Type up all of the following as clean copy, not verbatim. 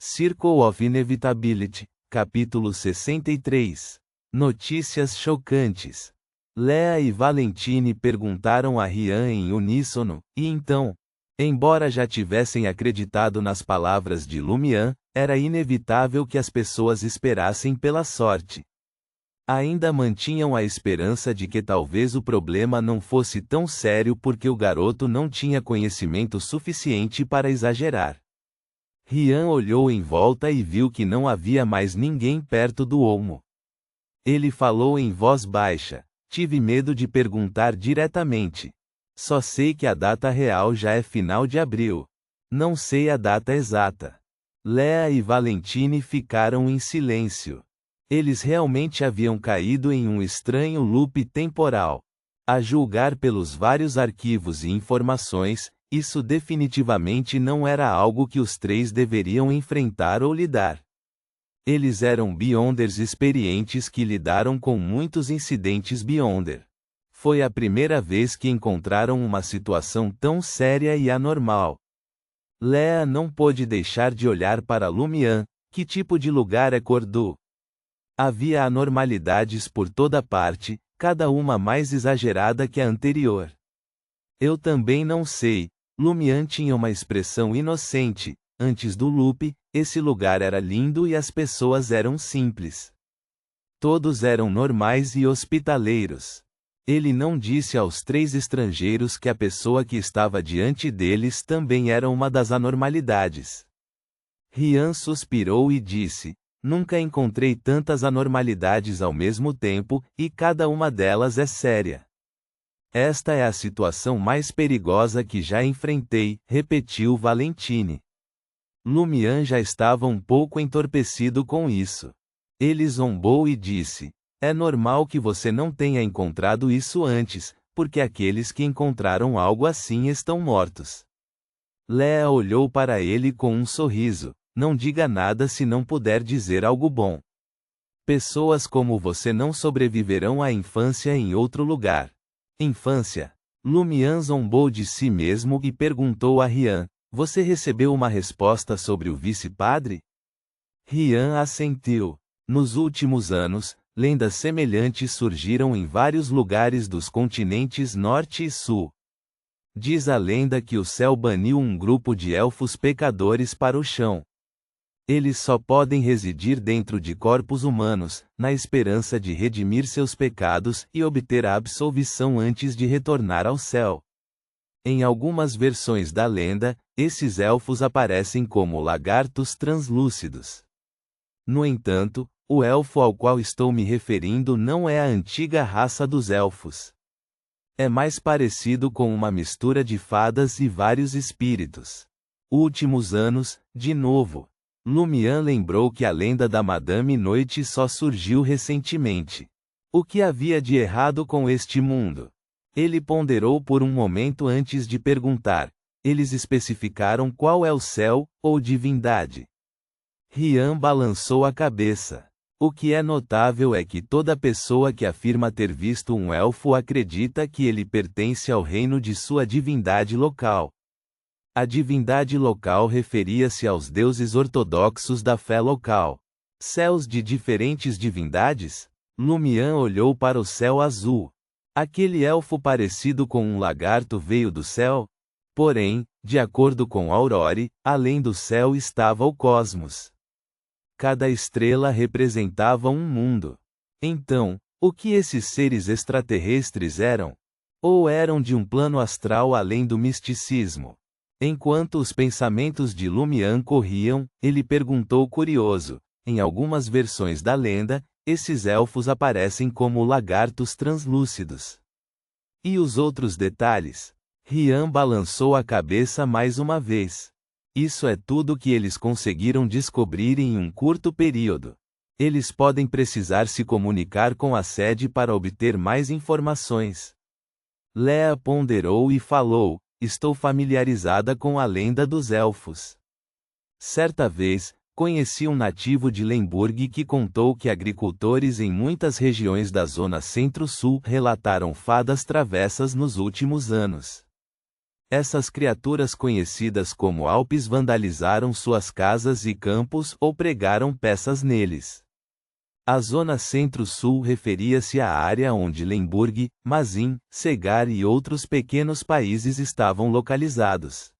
Circle of Inevitability, capítulo 63. Notícias chocantes. Leah e Valentine perguntaram a Ryan em uníssono, e então, embora já tivessem acreditado nas palavras de Lumian, era inevitável que as pessoas esperassem pela sorte. Ainda mantinham a esperança de que talvez o problema não fosse tão sério porque o garoto não tinha conhecimento suficiente para exagerar. Ryan olhou em volta e viu que não havia mais ninguém perto do olmo. Ele falou em voz baixa. Tive medo de perguntar diretamente. Só sei que a data real já é final de abril. Não sei a data exata. Leah e Valentine ficaram em silêncio. Eles realmente haviam caído em um estranho loop temporal. A julgar pelos vários arquivos e informações, isso definitivamente não era algo que os três deveriam enfrentar ou lidar. Eles eram Beyonders experientes que lidaram com muitos incidentes Beyonder. Foi a primeira vez que encontraram uma situação tão séria e anormal. Leah não pôde deixar de olhar para Lumian. Que tipo de lugar é Cordu? Havia anormalidades por toda parte, cada uma mais exagerada que a anterior. Eu também não sei. Lumian tinha uma expressão inocente. Antes do loop, esse lugar era lindo e as pessoas eram simples. Todos eram normais e hospitaleiros. Ele não disse aos três estrangeiros que a pessoa que estava diante deles também era uma das anormalidades. Ryan suspirou e disse: Nunca encontrei tantas anormalidades ao mesmo tempo, e cada uma delas é séria. Esta é a situação mais perigosa que já enfrentei, repetiu Valentine. Lumian já estava um pouco entorpecido com isso. Ele zombou e disse: É normal que você não tenha encontrado isso antes, porque aqueles que encontraram algo assim estão mortos. Leah olhou para ele com um sorriso. Não diga nada se não puder dizer algo bom. Pessoas como você não sobreviverão à infância em outro lugar. Infância. Lumian zombou de si mesmo e perguntou a Ryan: Você recebeu uma resposta sobre o vice-padre? Ryan assentiu. Nos últimos anos, lendas semelhantes surgiram em vários lugares dos continentes Norte e Sul. Diz a lenda que o céu baniu um grupo de elfos pecadores para o chão. Eles só podem residir dentro de corpos humanos, na esperança de redimir seus pecados e obter a absolvição antes de retornar ao céu. Em algumas versões da lenda, esses elfos aparecem como lagartos translúcidos. No entanto, o elfo ao qual estou me referindo não é a antiga raça dos elfos. É mais parecido com uma mistura de fadas e vários espíritos. Últimos anos, de novo. Lumian lembrou que a lenda da Madame Noite só surgiu recentemente. O que havia de errado com este mundo? Ele ponderou por um momento antes de perguntar. Eles especificaram qual é o céu, ou divindade. Ryan balançou a cabeça. O que é notável é que toda pessoa que afirma ter visto um elfo acredita que ele pertence ao reino de sua divindade local. A divindade local referia-se aos deuses ortodoxos da fé local. Céus de diferentes divindades? Lumian olhou para o céu azul. Aquele elfo parecido com um lagarto veio do céu? Porém, de acordo com Aurore, além do céu estava o cosmos. Cada estrela representava um mundo. Então, o que esses seres extraterrestres eram? Ou eram de um plano astral além do misticismo? Enquanto os pensamentos de Lumian corriam, ele perguntou curioso: em algumas versões da lenda, esses elfos aparecem como lagartos translúcidos. E os outros detalhes? Ryan balançou a cabeça mais uma vez. Isso é tudo que eles conseguiram descobrir em um curto período. Eles podem precisar se comunicar com a sede para obter mais informações. Leah ponderou e falou: Estou familiarizada com a lenda dos elfos. Certa vez, conheci um nativo de Lemburg que contou que agricultores em muitas regiões da zona centro-sul relataram fadas travessas nos últimos anos. Essas criaturas conhecidas como Alpes vandalizaram suas casas e campos ou pregaram peças neles. A zona centro-sul referia-se à área onde Lemberg, Mazin, Segar e outros pequenos países estavam localizados.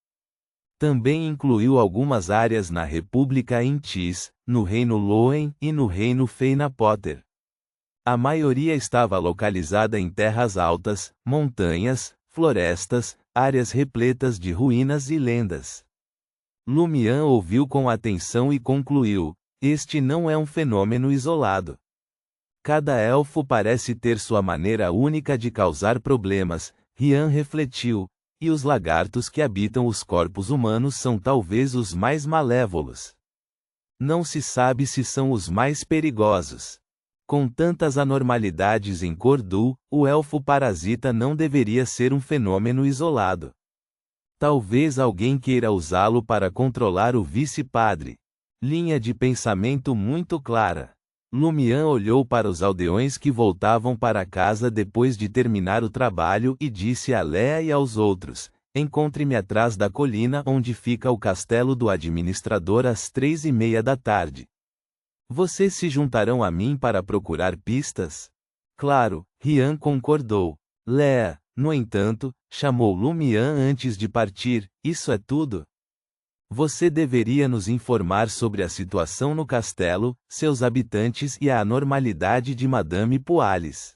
Também incluiu algumas áreas na República Intis, no Reino Loen e no Reino Feina-Potter. A maioria estava localizada em terras altas, montanhas, florestas, áreas repletas de ruínas e lendas. Lumian ouviu com atenção e concluiu: este não é um fenômeno isolado. Cada elfo parece ter sua maneira única de causar problemas, Rian refletiu, e os lagartos que habitam os corpos humanos são talvez os mais malévolos. Não se sabe se são os mais perigosos. Com tantas anormalidades em Cordul, o elfo parasita não deveria ser um fenômeno isolado. Talvez alguém queira usá-lo para controlar o vice-padre. Linha de pensamento muito clara. Lumian olhou para os aldeões que voltavam para casa depois de terminar o trabalho e disse a Lea e aos outros: encontre-me atrás da colina onde fica o castelo do administrador às 3:30 da tarde. Vocês se juntarão a mim para procurar pistas? Claro, Rian concordou. Lea, no entanto, chamou Lumian antes de partir: isso é tudo? Você deveria nos informar sobre a situação no castelo, seus habitantes e a anormalidade de Madame Poalis.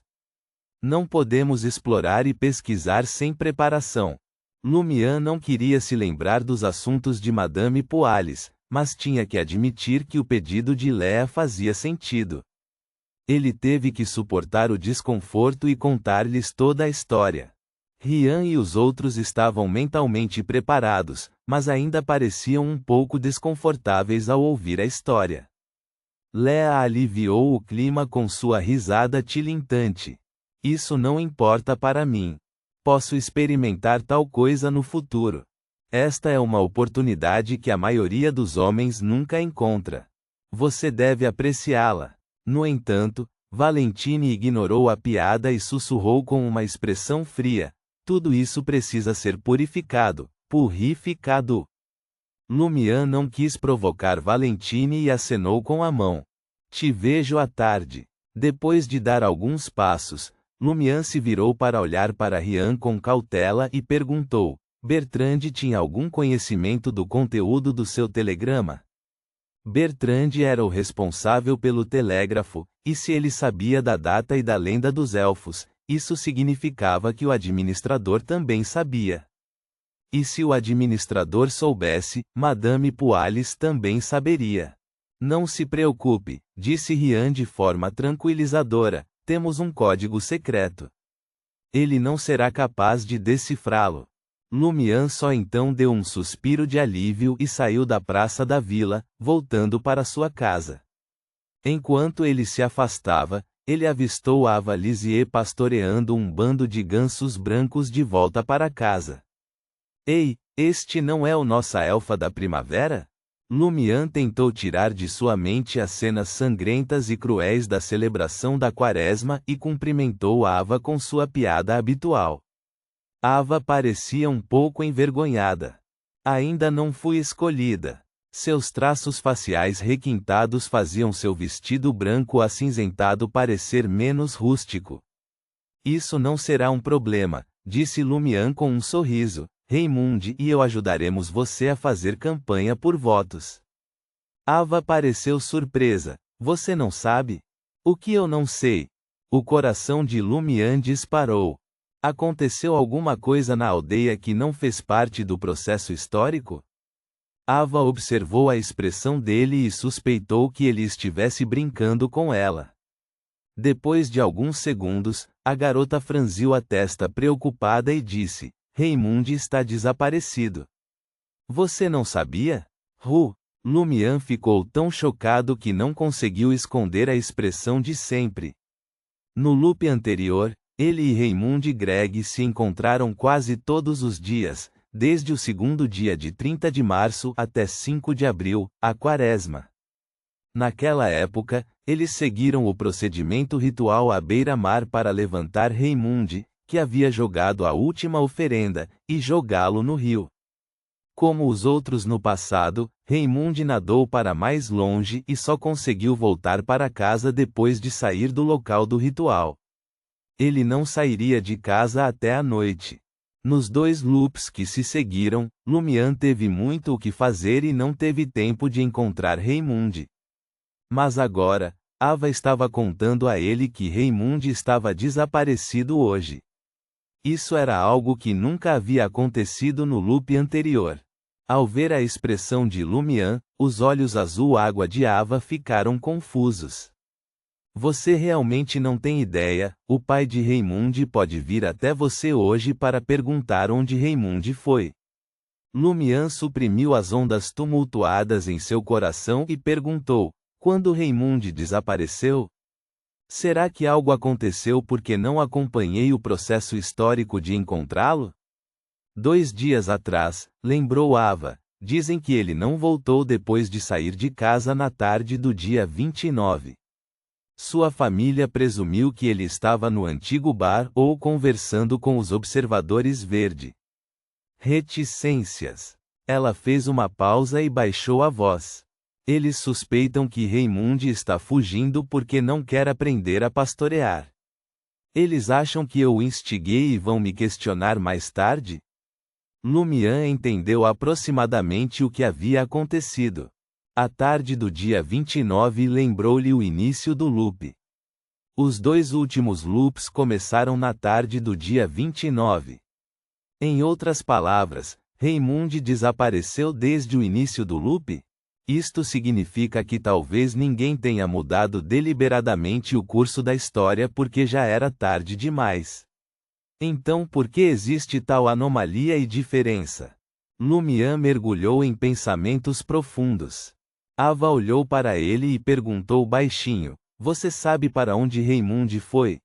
Não podemos explorar e pesquisar sem preparação. Lumian não queria se lembrar dos assuntos de Madame Poalis, mas tinha que admitir que o pedido de Lea fazia sentido. Ele teve que suportar o desconforto e contar-lhes toda a história. Rian e os outros estavam mentalmente preparados, mas ainda pareciam um pouco desconfortáveis ao ouvir a história. Lea aliviou o clima com sua risada tilintante. Isso não importa para mim. Posso experimentar tal coisa no futuro. Esta é uma oportunidade que a maioria dos homens nunca encontra. Você deve apreciá-la. No entanto, Valentine ignorou a piada e sussurrou com uma expressão fria: tudo isso precisa ser purificado, purificado. Lumian não quis provocar Valentine e acenou com a mão. Te vejo à tarde. Depois de dar alguns passos, Lumian se virou para olhar para Rian com cautela e perguntou: Bertrand tinha algum conhecimento do conteúdo do seu telegrama? Bertrand era o responsável pelo telégrafo, e se ele sabia da data e da lenda dos elfos, isso significava que o administrador também sabia. E se o administrador soubesse, Madame Poalis também saberia. Não se preocupe, disse Rian de forma tranquilizadora, temos um código secreto. Ele não será capaz de decifrá-lo. Lumian só então deu um suspiro de alívio e saiu da praça da vila, voltando para sua casa. Enquanto ele se afastava, ele avistou Ava Lisieux pastoreando um bando de gansos brancos de volta para casa. Ei, este não é o nossa elfa da primavera? Lumian tentou tirar de sua mente as cenas sangrentas e cruéis da celebração da quaresma e cumprimentou Ava com sua piada habitual. Ava parecia um pouco envergonhada. Ainda não fui escolhida. Seus traços faciais requintados faziam seu vestido branco acinzentado parecer menos rústico. Isso não será um problema, disse Lumian com um sorriso. Raymond e eu ajudaremos você a fazer campanha por votos. Ava pareceu surpresa. Você não sabe? O que eu não sei? O coração de Lumian disparou. Aconteceu alguma coisa na aldeia que não fez parte do processo histórico? Ava observou a expressão dele e suspeitou que ele estivesse brincando com ela. Depois de alguns segundos, a garota franziu a testa preocupada e disse: Raymond está desaparecido. Você não sabia? Lumian ficou tão chocado que não conseguiu esconder a expressão de sempre. No loop anterior, ele e Raymond Gregg se encontraram quase todos os dias, desde o segundo dia de 30 de março até 5 de abril, a quaresma. Naquela época, eles seguiram o procedimento ritual à beira-mar para levantar Raymond, que havia jogado a última oferenda, e jogá-lo no rio. Como os outros no passado, Raymond nadou para mais longe e só conseguiu voltar para casa depois de sair do local do ritual. Ele não sairia de casa até a noite. Nos 2 loops que se seguiram, Lumian teve muito o que fazer e não teve tempo de encontrar Raymond. Mas agora, Ava estava contando a ele que Raymond estava desaparecido hoje. Isso era algo que nunca havia acontecido no loop anterior. Ao ver a expressão de Lumian, os olhos azul água de Ava ficaram confusos. Você realmente não tem ideia, o pai de Raymond pode vir até você hoje para perguntar onde Raymond foi. Lumian suprimiu as ondas tumultuadas em seu coração e perguntou, quando Raymond desapareceu? Será que algo aconteceu porque não acompanhei o processo histórico de encontrá-lo? 2 dias atrás, lembrou Ava, dizem que ele não voltou depois de sair de casa na tarde do dia 29. Sua família presumiu que ele estava no antigo bar ou conversando com os observadores verde. Reticências. Ela fez uma pausa e baixou a voz. Eles suspeitam que Raymond está fugindo porque não quer aprender a pastorear. Eles acham que eu o instiguei e vão me questionar mais tarde? Lumian entendeu aproximadamente o que havia acontecido. A tarde do dia 29 lembrou-lhe o início do loop. Os 2 últimos loops começaram na tarde do dia 29. Em outras palavras, Raymond desapareceu desde o início do loop? Isto significa que talvez ninguém tenha mudado deliberadamente o curso da história porque já era tarde demais. Então por que existe tal anomalia e diferença? Lumian mergulhou em pensamentos profundos. Ava olhou para ele e perguntou baixinho, você sabe para onde Raymond foi?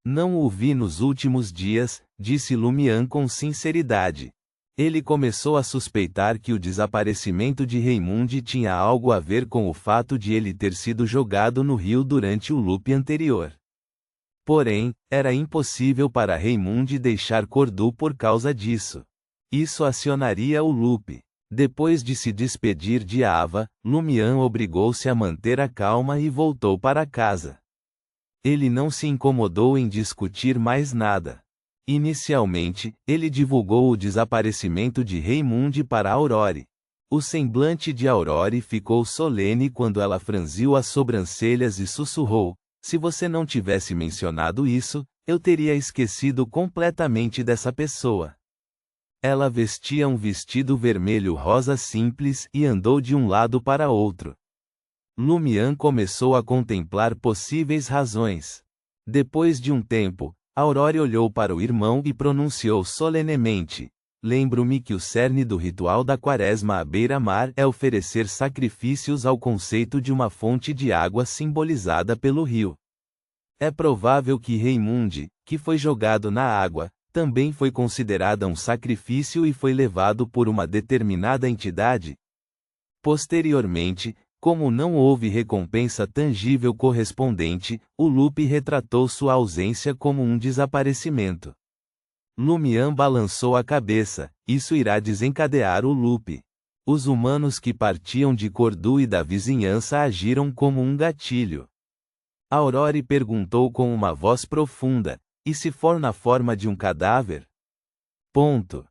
Não o vi nos últimos dias, disse Lumian com sinceridade. Ele começou a suspeitar que o desaparecimento de Raymond tinha algo a ver com o fato de ele ter sido jogado no rio durante o loop anterior. Porém, era impossível para Raymond deixar Cordu por causa disso. Isso acionaria o loop. Depois de se despedir de Ava, Lumian obrigou-se a manter a calma e voltou para casa. Ele não se incomodou em discutir mais nada. Inicialmente, ele divulgou o desaparecimento de Raymond para Aurore. O semblante de Aurore ficou solene quando ela franziu as sobrancelhas e sussurrou, se você não tivesse mencionado isso, eu teria esquecido completamente dessa pessoa. Ela vestia um vestido vermelho rosa simples e andou de um lado para outro. Lumian começou a contemplar possíveis razões. Depois de um tempo, Aurore olhou para o irmão e pronunciou solenemente, lembro-me que o cerne do ritual da quaresma à beira-mar é oferecer sacrifícios ao conceito de uma fonte de água simbolizada pelo rio. É provável que Raymond, que foi jogado na água, também foi considerada um sacrifício e foi levado por uma determinada entidade? Posteriormente, como não houve recompensa tangível correspondente, o loop retratou sua ausência como um desaparecimento. Lumian balançou a cabeça, isso irá desencadear o loop. Os humanos que partiam de Cordu e da vizinhança agiram como um gatilho. Aurore perguntou com uma voz profunda, e se for na forma de um cadáver? Ponto.